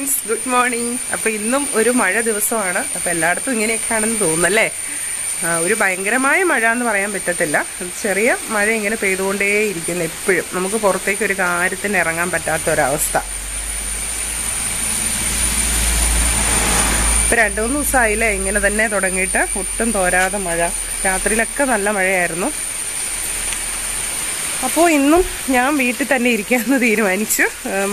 Friends, good morning. അപ്പോൾ ഇന്നും ഒരു മഴ ദിവസമാണ്. അപ്പോൾ എല്ലായിടത്തും ഇങ്ങനെയൊക്കെയാണെന്ന് തോന്നുന്നല്ലേ. ഒരു ഭയങ്കരമായ മഴ എന്ന് പറയാൻ പറ്റത്തില്ല. ചെറിയ മഴ ഇങ്ങനെ പെയ്തുകൊണ്ടേ ഇരിക്കുന്നു എപ്പോഴും. നമുക്ക് പുറത്തേക്ക് ഒരു കാര്യത്തിന് ഇറങ്ങാൻ പറ്റാത്തൊരവസ്ഥ. ഇപ്പോൾ 2-3 ദിവസമായില്ലേ ഇങ്ങനെ തന്നെ തുടങ്ങിയിട്ട്. ഒട്ടും തോരാതെ മഴ. രാത്രിയിലൊക്കെ നല്ല മഴയായിരുന്നു. അപ്പോൾ ഇന്നും ഞാൻ വീട്ടിൽ തന്നെ ഇരിക്കാമെന്ന് തീരുമാനിച്ചു.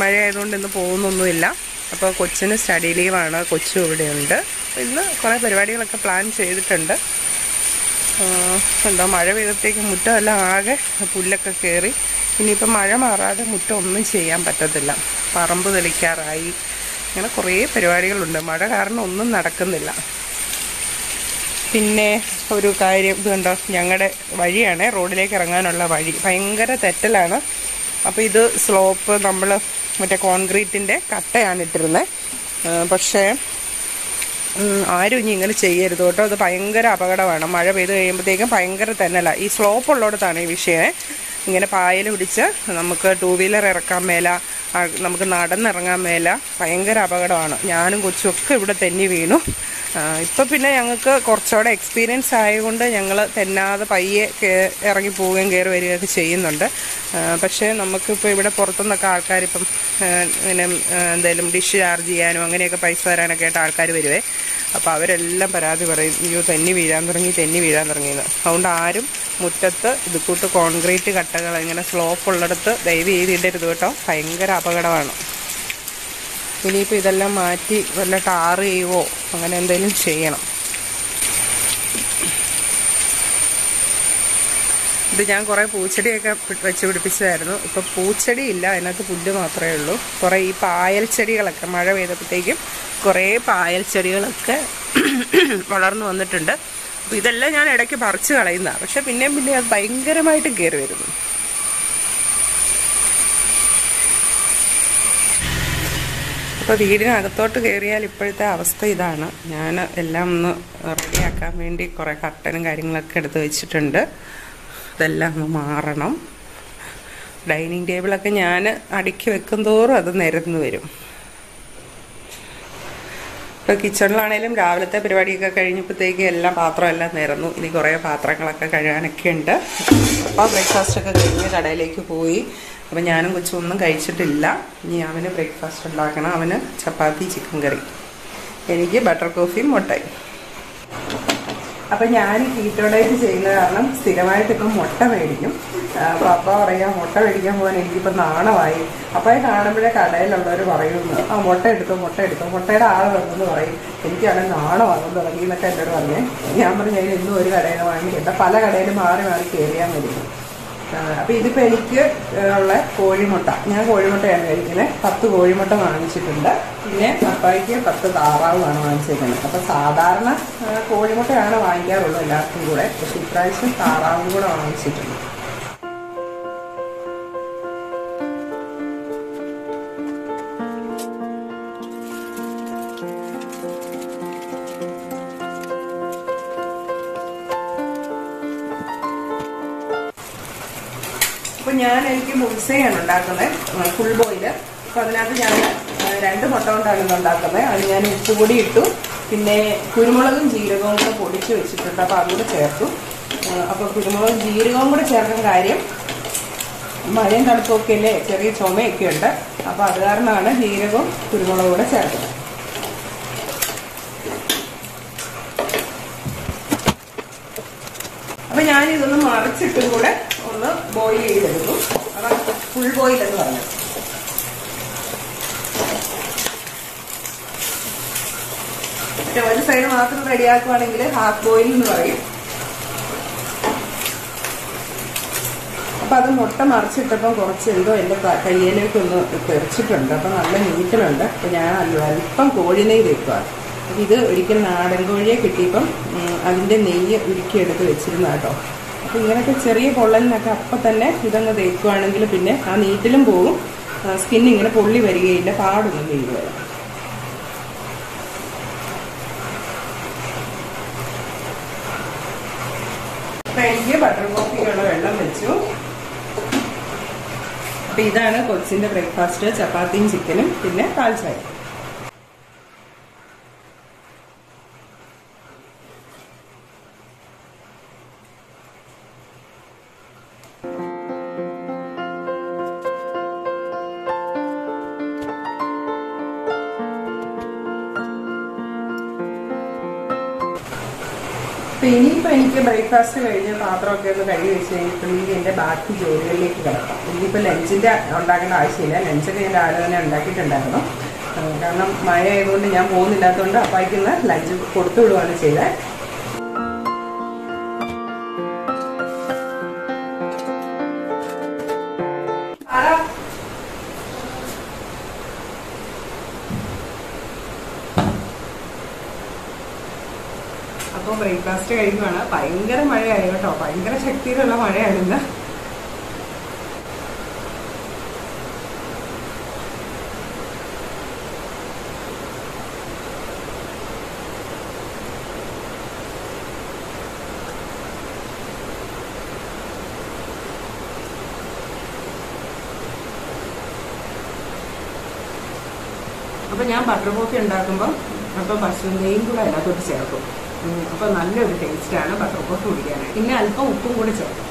മഴയായതുകൊണ്ട് ഇന്ന് പോകുന്നൊന്നുമില്ല. അപ്പോൾ കൊച്ചിന് സ്റ്റഡി ലീവാണ്. കൊച്ചും ഇവിടെയുണ്ട്. ഇന്ന് കുറേ പരിപാടികളൊക്കെ പ്ലാൻ ചെയ്തിട്ടുണ്ട്. എന്താ മഴ പെയ്തപ്പോഴത്തേക്ക് മുറ്റമെല്ലാം ആകെ പുല്ലൊക്കെ കയറി. ഇനിയിപ്പോൾ മഴ മാറാതെ മുറ്റം ഒന്നും ചെയ്യാൻ പറ്റത്തില്ല. പറമ്പ് തെളിക്കാറായി. അങ്ങനെ കുറേ പരിപാടികളുണ്ട്. മഴ കാരണം ഒന്നും നടക്കുന്നില്ല. പിന്നെ ഒരു കാര്യം, ഇത് കണ്ടോ, ഞങ്ങളുടെ വഴിയാണ്, റോഡിലേക്ക് ഇറങ്ങാനുള്ള വഴി ഭയങ്കര തെറ്റലാണ്. അപ്പോൾ ഇത് സ്ലോപ്പ് നമ്മൾ മറ്റേ കോൺക്രീറ്റിൻ്റെ കട്ടയാണ് ഇട്ടിരുന്നത്. പക്ഷേ ആരും ഇനി ഇങ്ങനെ ചെയ്യരുത് കേട്ടോ. അത് ഭയങ്കര അപകടമാണ്. മഴ പെയ്ത് കഴിയുമ്പോഴത്തേക്കും ഭയങ്കര തന്നല. ഈ സ്ലോപ്പ് ഉള്ളിടത്താണ് ഈ വിഷയം. ഇങ്ങനെ പായൽ പിടിച്ച് നമുക്ക് 2 വീലർ ഇറക്കാൻ മേല, നമുക്ക് നടന്നിറങ്ങാൻ മേല. ഭയങ്കര അപകടമാണ്. ഞാനും കൊച്ചുമൊക്കെ ഇവിടെ തെന്നി വീണു. ഇപ്പം പിന്നെ ഞങ്ങൾക്ക് കുറച്ചുകൂടെ എക്സ്പീരിയൻസ് ആയതുകൊണ്ട് ഞങ്ങൾ തെന്നാതെ പയ്യെ ഇറങ്ങി പോവുകയും കയറി വരികയൊക്കെ ചെയ്യുന്നുണ്ട്. പക്ഷേ നമുക്കിപ്പോൾ ഇവിടെ പുറത്തുനിന്നൊക്കെ ആൾക്കാരിപ്പം ഇങ്ങനെ എന്തെങ്കിലും ഡിഷ് ചാർജ് ചെയ്യാനും അങ്ങനെയൊക്കെ പൈസ തരാനൊക്കെ ആയിട്ട് ആൾക്കാർ വരുവേ. അപ്പോൾ അവരെല്ലാം പരാതി പറയും, അയ്യോ തെന്നി വീഴാൻ തുടങ്ങിയെന്ന്. അതുകൊണ്ട് ആരും മുറ്റത്ത് ഇത് കൂട്ട് കോൺക്രീറ്റ് കട്ടകൾ ഇങ്ങനെ സ്ലോപ്പ് ഉള്ളിടത്ത് ദയവ് ചെയ്തിടരുത് കേട്ടോ. ഭയങ്കര അപകടമാണ്. ഇനിയിപ്പോൾ ഇതെല്ലാം മാറ്റി വല്ല ടാർ ചെയ്യുവോ അങ്ങനെ എന്തെങ്കിലും ചെയ്യണം. ഇത് ഞാൻ കുറേ പൂച്ചെടിയൊക്കെ വെച്ച് പിടിപ്പിച്ചതായിരുന്നു. ഇപ്പോൾ പൂച്ചെടി ഇല്ല, അതിനകത്ത് പുല്ല് മാത്രമേ ഉള്ളൂ. കുറേ ഈ പായൽ ചെടികളൊക്കെ മഴ പെയ്തപ്പോഴത്തേക്കും കുറേ പായൽ ചെടികളൊക്കെ വളർന്നു വന്നിട്ടുണ്ട്. അപ്പോൾ ഇതെല്ലാം ഞാൻ ഇടയ്ക്ക് പറിച്ച് കളയുന്നതാണ്. പക്ഷെ പിന്നെ അത് ഭയങ്കരമായിട്ട് കയറി വരുന്നു. അപ്പോൾ വീടിനകത്തോട്ട് കയറിയാൽ ഇപ്പോഴത്തെ അവസ്ഥ ഇതാണ്. ഞാൻ എല്ലാം ഒന്ന് റെഡിയാക്കാൻ വേണ്ടി കുറേ കർട്ടനും കാര്യങ്ങളൊക്കെ എടുത്ത് വെച്ചിട്ടുണ്ട്. ഇതെല്ലാം ഒന്ന് മാറണം. ഡൈനിങ് ടേബിളൊക്കെ ഞാൻ അടുക്കി വെക്കും തോറും അത് നിരന്ന് വരും. ഇപ്പോൾ കിച്ചണിലാണേലും രാവിലത്തെ പരിപാടിയൊക്കെ കഴിഞ്ഞപ്പോഴത്തേക്ക് എല്ലാം പാത്രമെല്ലാം നിരന്നു. ഇനി കുറേ പാത്രങ്ങളൊക്കെ കഴുകാനൊക്കെ ഉണ്ട്. അപ്പോൾ ബ്രേക്ക്ഫാസ്റ്റൊക്കെ കഴിഞ്ഞ് കടയിലേക്ക് പോയി. അപ്പം ഞാനും കൊച്ചും ഒന്നും കഴിച്ചിട്ടില്ല. ഇനി അവന് ബ്രേക്ക്ഫാസ്റ്റ് ഉണ്ടാക്കണം. അവന് ചപ്പാത്തി ചിക്കൻ കറി, എനിക്ക് ബട്ടർ കോഫിയും മുട്ടയും. അപ്പം ഞാൻ കീറ്റോഡയറ്റ് ചെയ്യുന്ന കാരണം സ്ഥിരമായിട്ട് ഇപ്പം മുട്ട മേടിക്കും. അപ്പോൾ അപ്പ പറയാം മുട്ട മേടിക്കാൻ പോകാൻ എനിക്കിപ്പോൾ നാണമായി. അപ്പോൾ അത് കാണുമ്പോഴേ കടയിലുള്ളവർ പറയുന്നു, ആ മുട്ട എടുത്തോ മുട്ടയുടെ ആൾ വന്നെന്ന് പറയും. എനിക്കാണെങ്കിൽ നാണമാകും തുടങ്ങി എന്നൊക്കെ എന്നോട് പറഞ്ഞേ. ഞാൻ പറഞ്ഞു അതിന് ഇന്നും ഒരു കടയിൽ നിന്ന് വാങ്ങിക്കണ്ട, പല കടയിലും മാറി കയറിയാൽ മതി. അപ്പോൾ ഇതിപ്പോൾ എനിക്ക് ഉള്ള കോഴിമുട്ട, ഞാൻ കോഴിമുട്ടയാണ് കഴിക്കുന്നത്. 10 കോഴിമുട്ട വാങ്ങിച്ചിട്ടുണ്ട്. പിന്നെ പപ്പായ്ക്ക് 10 താറാവുമാണ് വാങ്ങിച്ചേക്കുന്നത്. അപ്പോൾ സാധാരണ കോഴിമുട്ടയാണ് വാങ്ങിക്കാറുള്ളൂ എല്ലാവർക്കും കൂടെ. പക്ഷെ ഇപ്രാവശ്യം താറാവും കൂടെ വാങ്ങിച്ചിട്ടുണ്ട്. അപ്പോൾ എനിക്ക് മുൾസയാണ് ഉണ്ടാക്കുന്നത്, ഫുൾ ബോയില്. അപ്പോൾ അതിനകത്ത് ഞാൻ 2 മുട്ട കൊണ്ടാണ് ഇത് ഉണ്ടാക്കുന്നത്. അത് ഞാൻ ഉപ്പുപൊടി ഇട്ടു, പിന്നെ കുരുമുളകും ജീരകവും കൂടെ പൊടിച്ച് വെച്ചിട്ടുണ്ട്. അപ്പോൾ അതുകൂടെ ചേർത്തു. അപ്പോൾ കുരുമുളകും ജീരകവും കൂടെ ചേർക്കാൻ കാര്യം, മഴയും തണുപ്പൊക്കെ അല്ലേ, ചെറിയ ചുമയൊക്കെ ഉണ്ട്. അപ്പോൾ അത് കാരണമാണ് ജീരകവും കുരുമുളകും കൂടെ ചേർക്കുന്നത്. അപ്പോൾ ഞാനിതൊന്ന് മറിച്ചിട്ടും കൂടെ ഒന്ന് ബോയിൽ ചെയ്തെടുത്തു. അതാണ് ഫുൾ ബോയിൽ എന്ന് പറഞ്ഞത്. ഒരു സൈഡ് മാത്രം റെഡിയാക്കുവാണെങ്കിൽ ഹാഫ് ബോയിൽ എന്ന് പറയും. അപ്പം അത് മുട്ട മറിച്ചിട്ടപ്പം കുറച്ച് എന്തോ എൻ്റെ കയ്യിലേക്ക് ഒന്ന് തെറിച്ചിട്ടുണ്ട്. അപ്പം നല്ല നീറ്റലുണ്ട്. അപ്പം ഞാൻ അല്പം കോഴിനെയ്യ് തേക്കുകയാണ്. ഇത് ഒരിക്കൽ നാടൻ കോഴിയെ കിട്ടിയപ്പം അതിൻ്റെ നെയ്യ് ഉരുക്കിയെടുത്ത് വെച്ചിരുന്ന കേട്ടോ. അപ്പോൾ ഇങ്ങനത്തെ ചെറിയ പൊള്ളലിനൊക്കെ അപ്പം തന്നെ ഇതങ്ങ് തേക്കുകയാണെങ്കിൽ പിന്നെ ആ നീറ്റിലും പോകും, സ്കിന്നിങ്ങനെ പൊള്ളി വരികയില്ല, പാടൊന്നും ചെയ്യുകയില്ല. അപ്പം എനിക്ക് ബട്ടർ കോഫിക്കുള്ള വെള്ളം വെച്ചു. അപ്പം ഇതാണ് കൊച്ചിൻ്റെ ബ്രേക്ക്ഫാസ്റ്റ്. ചപ്പാത്തിയും ചിക്കനും പിന്നെ പാൽ ചായ. അപ്പോൾ ഇനിയിപ്പോൾ എനിക്ക് ബ്രേക്ക്ഫാസ്റ്റ് കഴിഞ്ഞ് പാത്രമൊക്കെ ഒന്ന് കഴുകി വെച്ച് കഴിഞ്ഞിട്ടുണ്ടെങ്കിൽ എൻ്റെ ബാക്കി ജോലികളിലേക്ക് കിടക്കാം. ഇനിയിപ്പോൾ ലഞ്ചിൻ്റെ ഉണ്ടാക്കേണ്ട ആവശ്യമില്ല. ലഞ്ചൊക്കെ ഞാൻ രാവിലെ തന്നെ ഉണ്ടാക്കിയിട്ടുണ്ടായിരുന്നു. കാരണം മഴ ആയതുകൊണ്ട് ഞാൻ പോകുന്നില്ലാത്തതുകൊണ്ട് അപ്പായിക്കുന്ന ലഞ്ച് കൊടുത്തു വിടുകയാണ് ചെയ്തത്. അപ്പോൾ ബ്രേക്ക്ഫാസ്റ്റ് കഴിക്കുവാണ്. ഭയങ്കര മഴയായി കേട്ടോ, ഭയങ്കര ശക്തിയിലുള്ള മഴയാണ് ഇന്ന്. അപ്പോൾ ഞാൻ ബട്ടർ കോഫി ഉണ്ടാക്കുമ്പോൾ അപ്പോൾ പശുവിൻ്റെയും കൂടെ അതിനകത്തോട്ട് ചേർക്കും. അപ്പോൾ നല്ലൊരു ടേസ്റ്റാണ് ബട്ടർ കോഫി കുടിക്കാനായിട്ട്. പിന്നെ അല്പം ഉപ്പും കൂടി ചേർക്കും.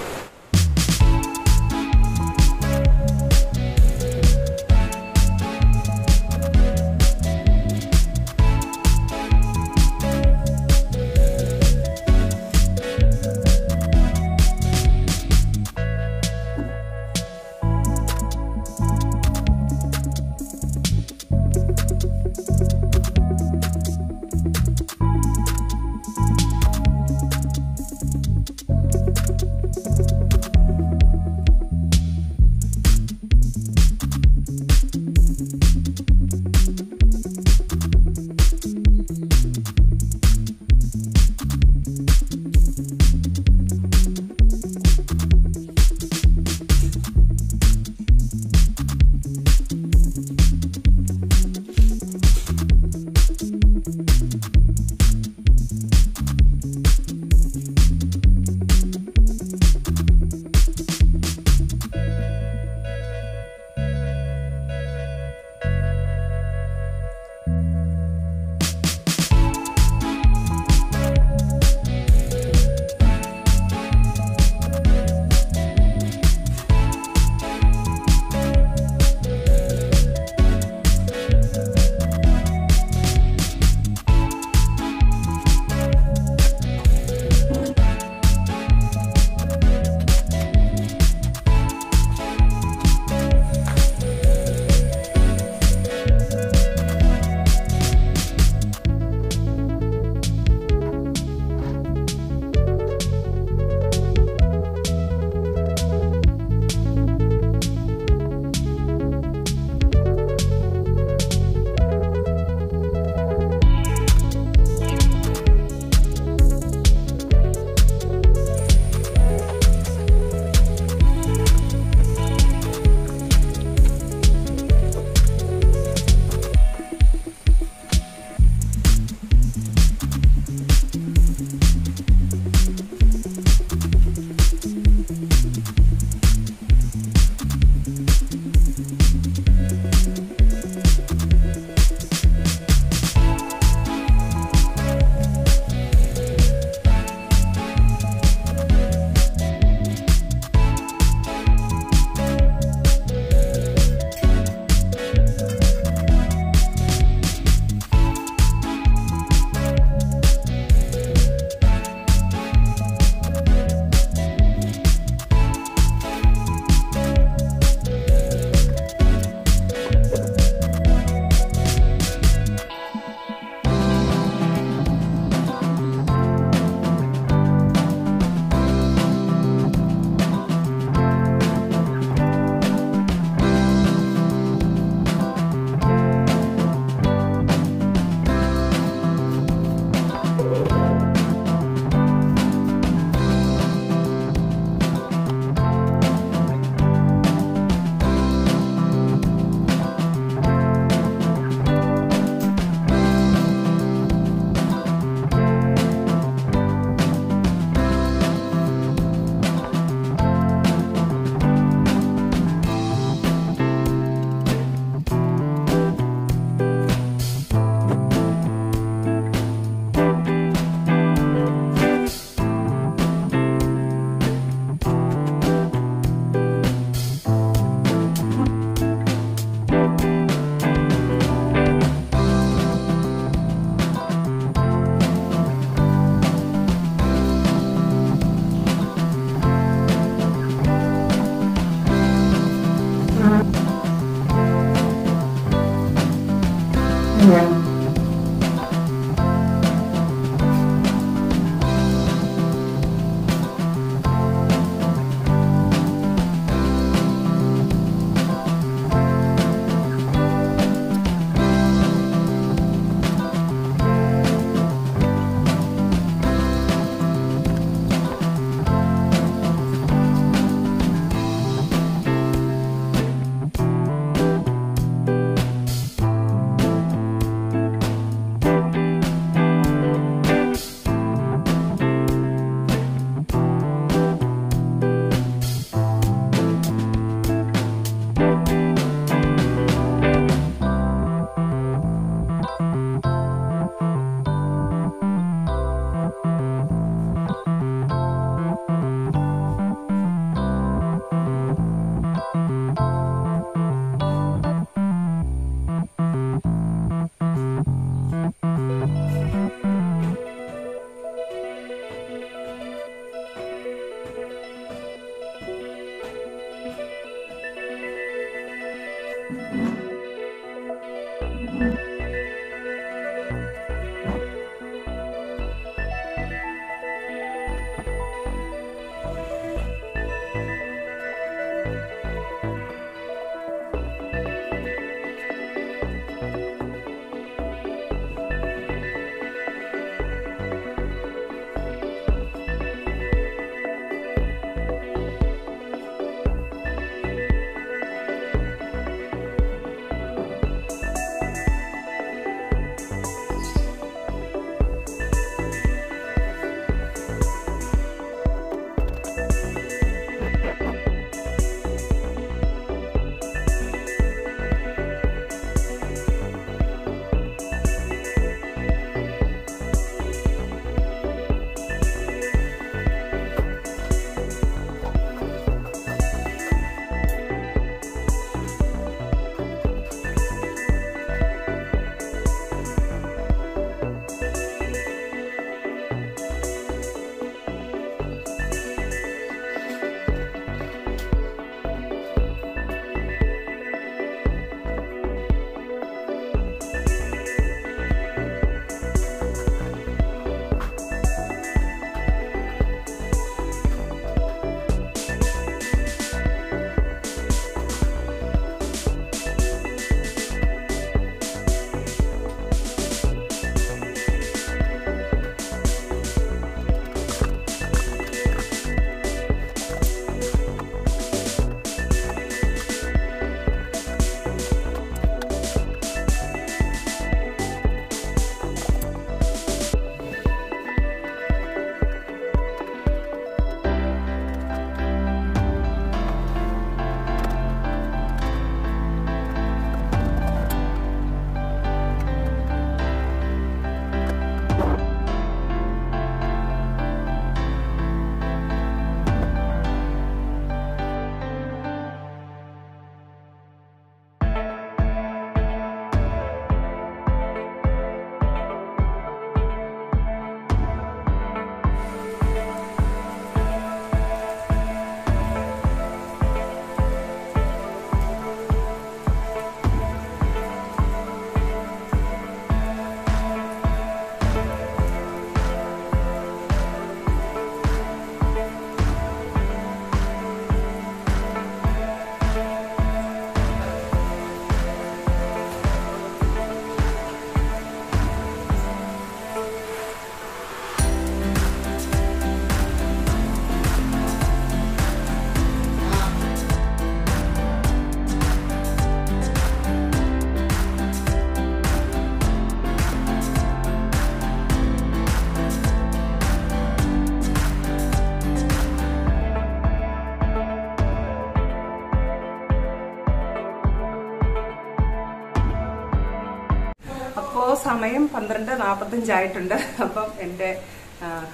സമയം 12:45 അപ്പം എൻ്റെ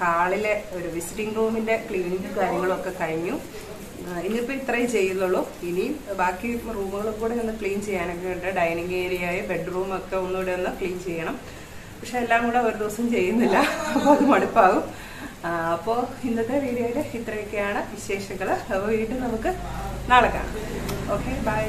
ഹാളിലെ ഒരു വിസിറ്റിംഗ് റൂമിന്റെ ക്ലീനിങ് കാര്യങ്ങളൊക്കെ കഴിഞ്ഞു. ഇനിയിപ്പോൾ ഇത്രയും ചെയ്യുന്നുള്ളൂ. ഇനിയും ബാക്കി റൂമുകളും കൂടെ ഒന്ന് ക്ലീൻ ചെയ്യാനൊക്കെ ഉണ്ട്. ഡൈനിങ് ഏരിയയും ബെഡ്റൂമൊക്കെ ഒന്നുകൂടെ ഒന്ന് ക്ലീൻ ചെയ്യണം. പക്ഷെ എല്ലാം കൂടെ ഒരു ദിവസം ചെയ്യുന്നില്ല, അപ്പോൾ അത് മടുപ്പാകും. അപ്പോൾ ഇന്നത്തെ വീഡിയോയിൽ ഇത്രയൊക്കെയാണ് വിശേഷങ്ങൾ. അപ്പോൾ വീണ്ടും നമുക്ക് നാളെ കാണാം. Okay, by.